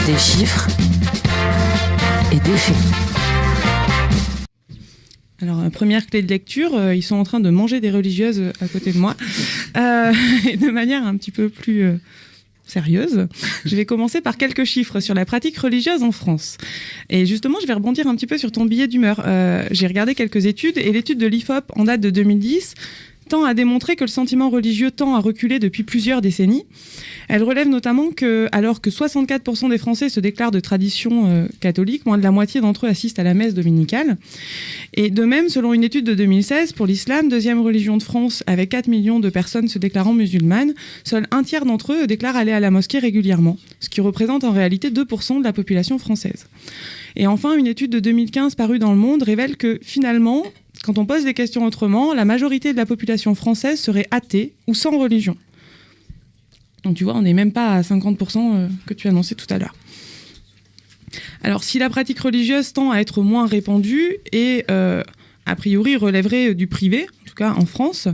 Des chiffres et des faits. Alors, première clé de lecture, ils sont en train de manger des religieuses à côté de moi. Et de manière un petit peu plus sérieuse, je vais commencer par quelques chiffres sur la pratique religieuse en France. Et justement, je vais rebondir un petit peu sur ton billet d'humeur. J'ai regardé quelques études, et l'étude de l'IFOP en date de 2010 tend à démontrer que le sentiment religieux tend à reculer depuis plusieurs décennies. Elle relève notamment que, alors que 64% des Français se déclarent de tradition catholique, moins de la moitié d'entre eux assistent à la messe dominicale. Et de même, selon une étude de 2016, pour l'islam, deuxième religion de France, avec 4 millions de personnes se déclarant musulmanes, seul un tiers d'entre eux déclarent aller à la mosquée régulièrement, ce qui représente en réalité 2% de la population française. Et enfin, une étude de 2015 parue dans Le Monde révèle que, finalement, quand on pose des questions autrement, la majorité de la population française serait athée ou sans religion. Donc tu vois, on n'est même pas à 50% que tu annonçais tout à l'heure. Alors, si la pratique religieuse tend à être moins répandue et, a priori, relèverait du privé, en tout cas en France,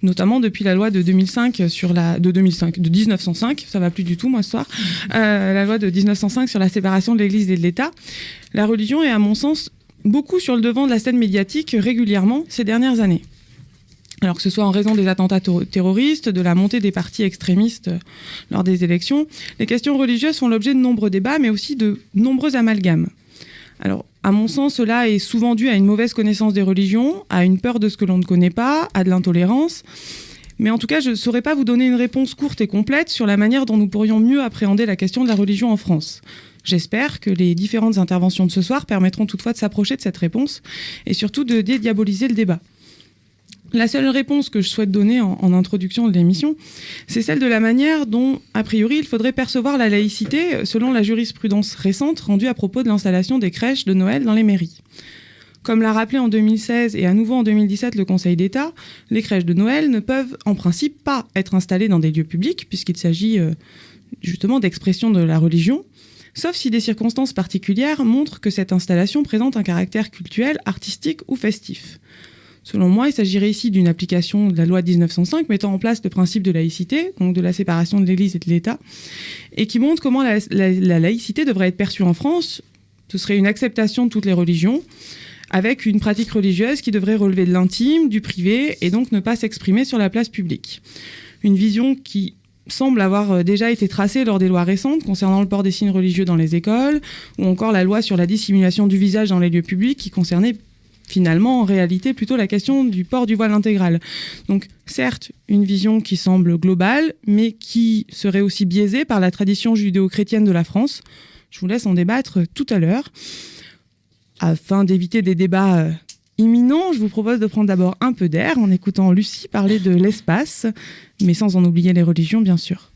notamment depuis la loi de 1905, ça va plus du tout, moi, ce soir, la loi de 1905 sur la séparation de l'Église et de l'État, la religion est, à mon sens, beaucoup sur le devant de la scène médiatique régulièrement ces dernières années. Alors que ce soit en raison des attentats terroristes, de la montée des partis extrémistes lors des élections, les questions religieuses font l'objet de nombreux débats, mais aussi de nombreux amalgames. Alors, à mon sens, cela est souvent dû à une mauvaise connaissance des religions, à une peur de ce que l'on ne connaît pas, à de l'intolérance. Mais en tout cas, je ne saurais pas vous donner une réponse courte et complète sur la manière dont nous pourrions mieux appréhender la question de la religion en France. J'espère que les différentes interventions de ce soir permettront toutefois de s'approcher de cette réponse et surtout de dédiaboliser le débat. La seule réponse que je souhaite donner en introduction de l'émission, c'est celle de la manière dont, a priori, il faudrait percevoir la laïcité selon la jurisprudence récente rendue à propos de l'installation des crèches de Noël dans les mairies. Comme l'a rappelé en 2016 et à nouveau en 2017 le Conseil d'État, les crèches de Noël ne peuvent en principe pas être installées dans des lieux publics, puisqu'il s'agit justement d'expression de la religion, sauf si des circonstances particulières montrent que cette installation présente un caractère cultuel, artistique ou festif. Selon moi, il s'agirait ici d'une application de la loi de 1905 mettant en place le principe de laïcité, donc de la séparation de l'Église et de l'État, et qui montre comment la laïcité devrait être perçue en France. Ce serait une acceptation de toutes les religions, avec une pratique religieuse qui devrait relever de l'intime, du privé, et donc ne pas s'exprimer sur la place publique. Une vision qui semble avoir déjà été tracée lors des lois récentes concernant le port des signes religieux dans les écoles, ou encore la loi sur la dissimulation du visage dans les lieux publics qui concernait finalement en réalité plutôt la question du port du voile intégral. Donc certes, une vision qui semble globale, mais qui serait aussi biaisée par la tradition judéo-chrétienne de la France. Je vous laisse en débattre tout à l'heure. Afin d'éviter des débats imminents, je vous propose de prendre d'abord un peu d'air en écoutant Lucie parler de l'espace, mais sans en oublier les religions, bien sûr.